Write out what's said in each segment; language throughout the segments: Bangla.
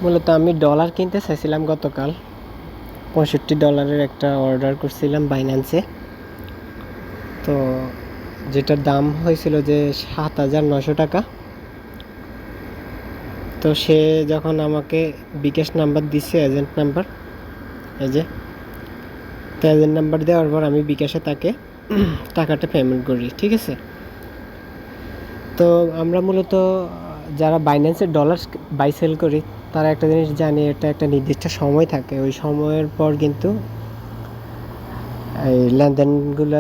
মূলত আমি ডলার কিনতে চাইছিলাম গতকাল। $65 একটা অর্ডার করছিলাম বাইন্যান্সে। তো যেটার দাম হয়েছিল যে 7,900 টাকা। তো সে যখন আমাকে বিকাশ নাম্বার দিচ্ছে, এজেন্ট নাম্বার, এই যে, তো এজেন্ট নাম্বার দেওয়ার পর আমি বিকাশে তাকে টাকাটা পেমেন্ট করি, ঠিক আছে। তো আমরা মূলত যারা বাইন্যান্সে ডলার বাই সেল করি তারা একটা জিনিস জানি, এটা একটা নির্দিষ্ট সময় থাকে, ওই সময়ের পর কিন্তু এই লেনদেনগুলো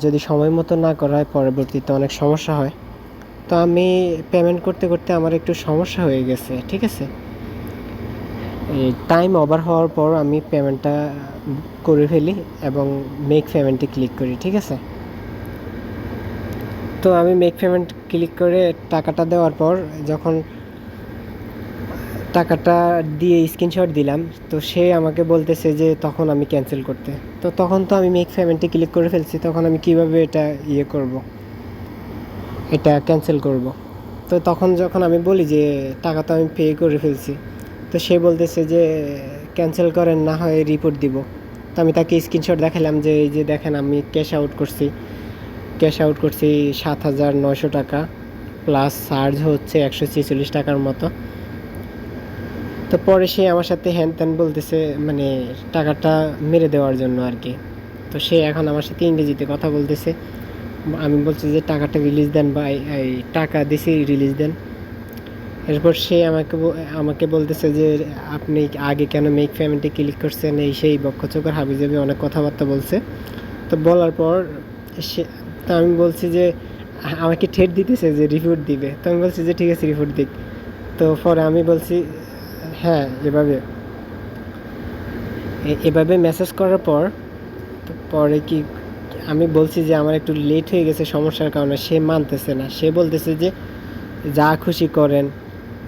যদি সময় মতো না করা হয় পরবর্তীতে অনেক সমস্যা হয়। তো আমি পেমেন্ট করতে করতে আমার একটু সমস্যা হয়ে গেছে, ঠিক আছে। এই টাইম ওভার হওয়ার পর আমি পেমেন্টটা করে ফেলি এবং মেক পেমেন্টে ক্লিক করি, ঠিক আছে। তো আমি মেক পেমেন্ট ক্লিক করে টাকাটা দেওয়ার পর যখন টাকাটা দিয়ে স্ক্রিনশট দিলাম, তো সে আমাকে বলতেছে যে তখন আমি ক্যান্সেল করতে। তো তখন তো আমি মেক পেমেন্টে ক্লিক করে ফেলছি, তখন আমি কিভাবে এটা করব, এটা ক্যান্সেল করব। তো তখন যখন আমি বলি যে টাকা তো আমি পে করে ফেলছি, তো সে বলতেছে যে ক্যান্সেল করেন, না হয় রিপোর্ট দিব। তো আমি তাকে স্ক্রিনশট দেখালাম যে এই যে দেখেন আমি ক্যাশ আউট করছি 7,900 টাকা, প্লাস চার্জ হচ্ছে 146 টাকার মতো। তো পরে সে আমার সাথে হ্যান ত্যান বলতেছে, মানে টাকাটা মেরে দেওয়ার জন্য আর কি। তো সে এখন আমার সাথে ইংরেজিতে কথা বলতেছে। আমি বলছি যে টাকাটা রিলিজ দেন, বা এই টাকা দিছি রিলিজ দেন। এরপর সে আমাকে বলতেছে যে আপনি আগে কেন মেক পেমেন্টে ক্লিক করছেন, এই সেই বক্ষচকর হাবিজাবি অনেক কথাবার্তা বলছে। তো বলার পর সে, তো আমি বলছি যে আমাকে ঠেট দিতেছে যে রিপোর্ট দিবে। তো আমি বলছি যে ঠিক আছে রিপোর্ট দিক। তো পরে আমি বলছি হ্যাঁ, এভাবে মেসেজ করার পর, তো পরে কি আমি বলছি যে আমার একটু লেট হয়ে গেছে সমস্যার কারণে। সে মানতেছে না, সে বলতেছে যে যা খুশি করেন,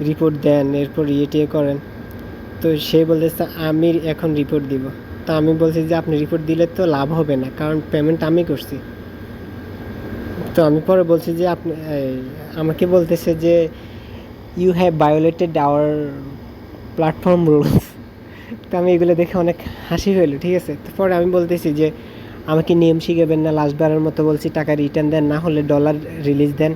রিপোর্ট দেন, এরপর ইয়ে করেন। তো সে বলতেছে আমি এখন রিপোর্ট দিব। তো আমি বলছি যে আপনি রিপোর্ট দিলে তো লাভ হবে না, কারণ পেমেন্ট আমি করছি। তো আমি পরে বলছি যে আপনি আমাকে বলতেছে যে you have violated our platform rules. তো আমি এগুলো দেখে অনেক হাসি হইলো, ঠিক আছে। তো পরে আমি বলতেছি যে আমাকে নিয়ম শিখাবেন না, লাস্টবারের মতো বলছি টাকা রিটার্ন দেন, না হলে ডলার রিলিজ দেন।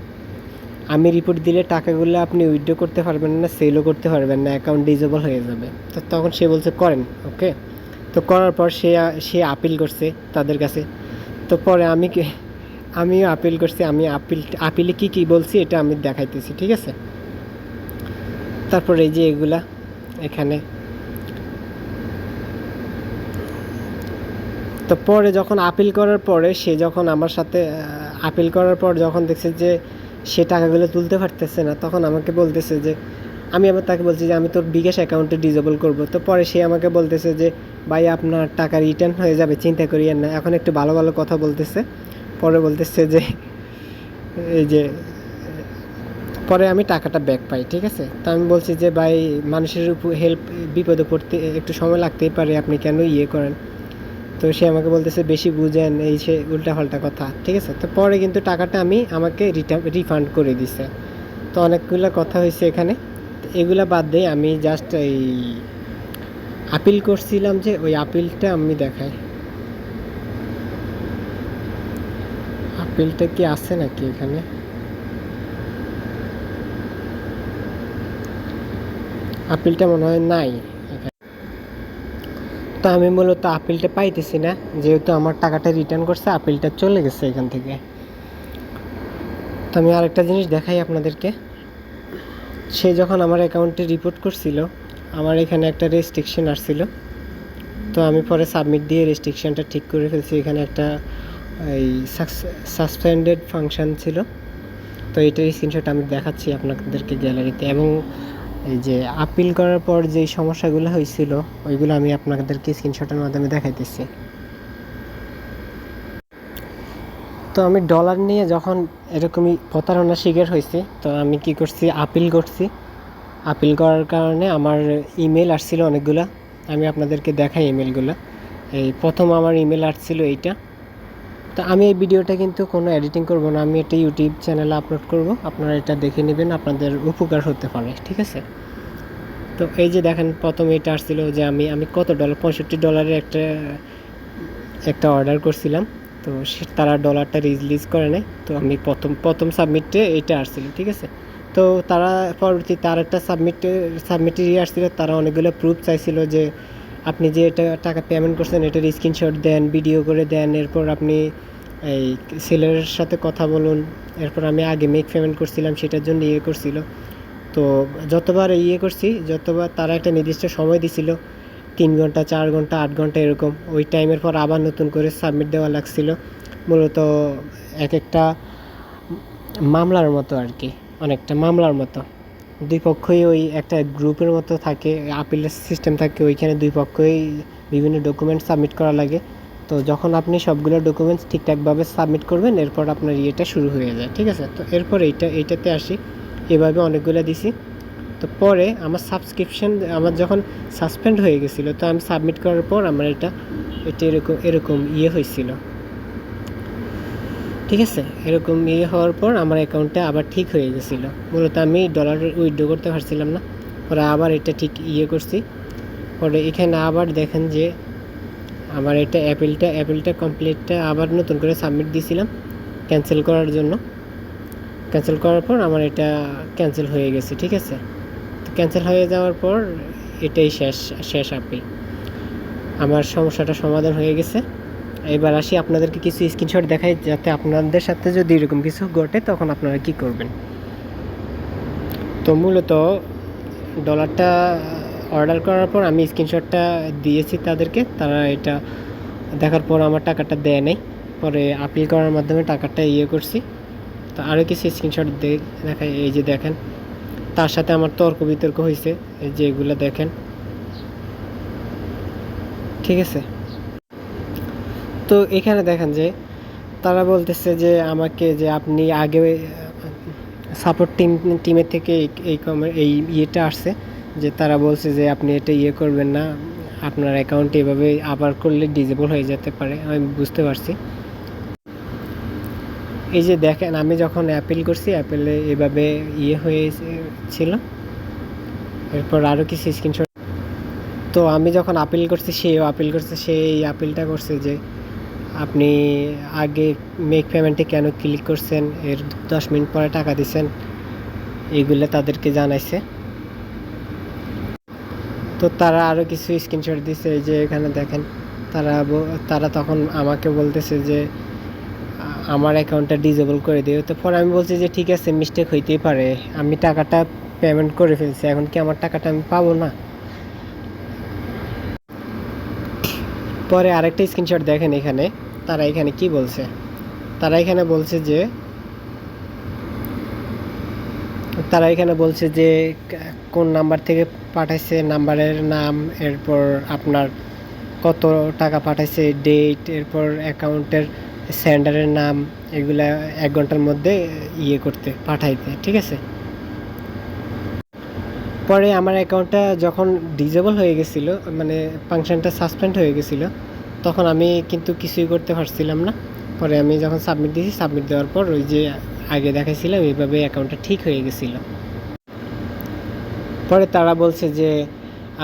আমি রিপোর্ট দিলে টাকাগুলো আপনি উইথড্র করতে পারবেন না, সেলও করতে পারবেন না, অ্যাকাউন্ট ডিজেবল হয়ে যাবে। তো তখন সে বলছে করেন, ওকে। তো করার পর সে আপিল করছে তাদের কাছে। তো পরে আমিও আপিল করছি। আমি আপিলে কী বলছি এটা আমি দেখাইতেছি, ঠিক আছে। তারপর এই যে এগুলা এখানে। তো পরে যখন আপিল করার পরে সে যখন আমার সাথে আপিল করার পর যখন দেখছে যে সে টাকাগুলো তুলতে পারতেছে না, তখন আমাকে বলতেছে যে আমি আবার তাকে বলছি যে আমি তোর বিকাশ অ্যাকাউন্টে ডিজেবল করব। তো পরে সে আমাকে বলতেছে যে ভাই আপনার টাকা রিটার্ন হয়ে যাবে, চিন্তা করিয়েন না। এখন একটু ভালো ভালো কথা বলতেছে। পরে বলতেছে যে এই যে, পরে আমি টাকাটা ব্যাক পাই, ঠিক আছে। তো আমি বলছি যে ভাই মানুষের উপর বিপদে পড়তে একটু সময় লাগতেই পারে, আপনি কেন করেন। তো সে আমাকে বলতেছে বেশি বুঝেন, এই সে উল্টাপাল্টা কথা, ঠিক আছে। তো পরে কিন্তু টাকাটা আমাকে রিফান্ড করে দিছে। তো অনেকগুলো কথা হয়েছে এখানে। এগুলা বাদ দিয়ে আমি জাস্ট এই আপিল করছিলাম, যে ওই আপিলটা আমি দেখাই। আপিলটা কি আছে নাকি এখানে? আপিলটা মনে হয় নাই এখানে। তো আমি মূলত আপিলটা পাইতেছি না, যেহেতু আমার টাকাটা রিটার্ন করছে, আপিলটা চলে গেছে এখান থেকে। তো আমি আরেকটা জিনিস দেখাই আপনাদেরকে। সে যখন আমার অ্যাকাউন্টে রিপোর্ট করছিল, আমার এখানে একটা রেস্ট্রিকশন আসছিল। তো আমি পরে সাবমিট দিয়ে রেস্ট্রিকশনটা ঠিক করে ফেলছি। এখানে একটা এই সাসপেন্ডেড ফাংশন ছিল। তো এটার স্ক্রিনশট আমি দেখাচ্ছি আপনাদেরকে গ্যালারিতে। এবং এই যে আপিল করার পর যেই সমস্যাগুলো হয়েছিল ওইগুলো আমি আপনাদেরকে স্ক্রিনশটের মাধ্যমে দেখাইতেছি। তো আমি ডলার নিয়ে যখন এরকমই প্রতারণার শিকার হয়েছি, তো আমি কি করছি, আপিল করছি। আপিল করার কারণে আমার ইমেল আসছিল অনেকগুলো। আমি আপনাদেরকে দেখাই ইমেলগুলো। এই প্রথম আমার ইমেল আসছিল এইটা। তো আমি এই ভিডিওটা কিন্তু কোনো এডিটিং করব না, আমি এটা ইউটিউব চ্যানেলে আপলোড করব। আপনারা এটা দেখে নেবেন, আপনাদের উপকার হতে পারে, ঠিক আছে। তো এই যে দেখেন প্রথম এটা আসছিল যে আমি কত ডলার, $65 একটা অর্ডার করছিলাম। তো তারা ডলারটা রিলিজ করে নেয়। তো আমি প্রথম সাবমিটে এটা আসছিল, ঠিক আছে। তো তারা পরবর্তীতে আর একটা সাবমিটে আসছিল, তারা অনেকগুলো প্রুফ চাইছিল যে আপনি যে এটা টাকা পেমেন্ট করছেন এটার স্ক্রিনশট দেন, ভিডিও করে দেন, এরপর আপনি এই সেলারের সাথে কথা বলুন। এরপর আমি আগে মেক পেমেন্ট করছিলাম, সেটার জন্য করছিল। তো যতবার করছি, যতবার তারা একটা নির্দিষ্ট সময় দিছিল, 3 ঘন্টা, 4 ঘন্টা, 8 ঘন্টা এরকম। ওই টাইমের পর আবার নতুন করে সাবমিট দেওয়া লাগছিল। মূলত এক একটা মামলার মতো আর কি, অনেকটা মামলার মতো। দুই পক্ষই ওই একটা গ্রুপের মতো থাকে, আপিলের সিস্টেম থাকে, ওইখানে দুই পক্ষই বিভিন্ন ডকুমেন্টস সাবমিট করা লাগে। তো যখন আপনি সবগুলো ডকুমেন্টস ঠিকঠাকভাবে সাবমিট করবেন, এরপর আপনার শুরু হয়ে যায়, ঠিক আছে। তো এরপর এইটাতে আসি, এভাবে অনেকগুলো দিছি। তো পরে আমার সাবস্ক্রিপশন আমার যখন সাসপেন্ড হয়ে গেছিলো, তো আমি সাবমিট করার পর আমার এটা এরকম হয়েছিল, ঠিক আছে। এরকম হওয়ার পর আমার অ্যাকাউন্টটা আবার ঠিক হয়ে গেছিলো। মূলত আমি ডলার উইথড্র করতে পারছিলাম না, পরে আবার এটা ঠিক করছি। পরে এখানে আবার দেখেন যে আমার এটা অ্যাপেলটা কমপ্লিটটা আবার নতুন করে সাবমিট দিয়েছিলাম ক্যান্সেল করার জন্য। ক্যান্সেল করার পর আমার এটা ক্যান্সেল হয়ে গেছে, ঠিক আছে। তো ক্যান্সেল হয়ে যাওয়ার পর এটাই শেষ আপিল। আমার সমস্যাটা সমাধান হয়ে গেছে। এবার আসি আপনাদেরকে কিছু স্ক্রিনশট দেখাই, যাতে আপনাদের সাথে যদি এরকম কিছু ঘটে তখন আপনারা কি করবেন। তো মূলত ডলারটা অর্ডার করার পর আমি স্ক্রিনশটটা দিয়েছি তাদেরকে, তারা এটা দেখার পর আমার টাকাটা দেয় নাই। পরে আপিল করার মাধ্যমে টাকাটা করছি। তো আরও কিছু স্ক্রিনশট দেখাই, এই যে দেখেন, তার সাথে আমার তর্ক বিতর্ক হয়েছে, এই যে এগুলো দেখেন, ঠিক আছে। তো এখানে দেখেন যে তারা বলতেছে যে আমাকে, যে আপনি আগে সাপোর্ট টিমের থেকে এই ইয়েটা আসছে, যে তারা বলছে যে আপনি এটা করবেন না, আপনার অ্যাকাউন্ট এভাবে আবার করলে ডিজেবল হয়ে যেতে পারে। আমি বুঝতে পারছি। এই যে দেখেন, আমি যখন অ্যাপিল করছি, অ্যাপেলে এভাবে হয়েছিল। এরপর আরও কিছু স্ক্রিনশট। তো আমি যখন আপিল করছি, সেও আপিল করছে, সেই আপিলটা করছে যে আপনি আগে মেক পেমেন্টে কেন ক্লিক করছেন, এর 10 মিনিট পরে টাকা দিচ্ছেন, এগুলো তাদেরকে জানাইছে। তো তারা আরও কিছু স্ক্রিনশট দিছে, এই যে এখানে দেখেন, তারা তখন আমাকে বলতেছে যে আমার অ্যাকাউন্টটা ডিজেবল করে দিও। তো পরে আমি বলছি যে ঠিক আছে, মিস্টেক হইতেই পারে, আমি টাকাটা পেমেন্ট করে ফেলছি, এখন কি আমার টাকাটা আমি পাবো না? পরে আরেকটা স্ক্রিনশট দেখেন এখানে, তারা এখানে কি বলছে। তারা এখানে বলছে যে কোন নাম্বার থেকে পাঠাইছে, নাম্বারের নাম, এরপর আপনার কত টাকা পাঠাইছে, ডেট, এরপর অ্যাকাউন্টের সেন্ডারের নাম, এগুলা 1 ঘন্টার মধ্যে করতে পাঠাইতে, ঠিক আছে। পরে আমার অ্যাকাউন্টটা যখন ডিজেবল হয়ে গেছিলো, মানে ফাংশনটা সাসপেন্ড হয়ে গেছিলো, তখন আমি কিন্তু কিছুই করতে পারছিলাম না। পরে আমি যখন সাবমিট দিয়েছি, সাবমিট দেওয়ার পর ওই যে আগে দেখাইছিলাম, এইভাবে অ্যাকাউন্টটা ঠিক হয়ে গেছিলো। পরে তারা বলছে যে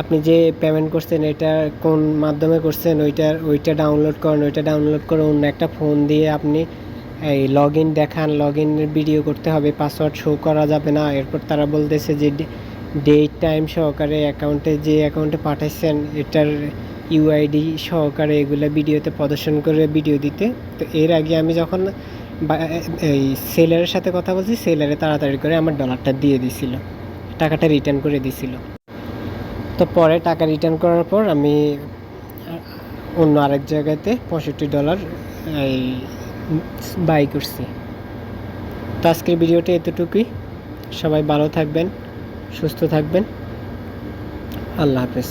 আপনি যে পেমেন্ট করছেন এটা কোন মাধ্যমে করছেন, ওইটা ডাউনলোড করেন, ওইটা ডাউনলোড করে অন্য একটা ফোন দিয়ে আপনি এই লগ ইন দেখান, লগ ইনের ভিডিও করতে হবে, পাসওয়ার্ড শো করা যাবে না। এরপর তারা বলতেছে যে ডেট টাইম সহকারে অ্যাকাউন্টে পাঠাইছেন এটার ইউআইডি সহকারে এগুলো ভিডিওতে প্রদর্শন করে ভিডিও দিতে। তো এর আগে আমি যখন এই সেলারের সাথে কথা বলছি, সেলারে তাড়াতাড়ি করে আমার ডলারটা দিয়ে দিছিল, টাকাটা রিটার্ন করে দিছিল। তো পরে টাকা রিটার্ন করার পর আমি অন্য আরেক জায়গাতে $65 এই বাই করছি। তো আজকের ভিডিওটা এতটুকুই। সবাই ভালো থাকবেন, সুস্থ থাকবেন। আল্লাহ হাফেজ।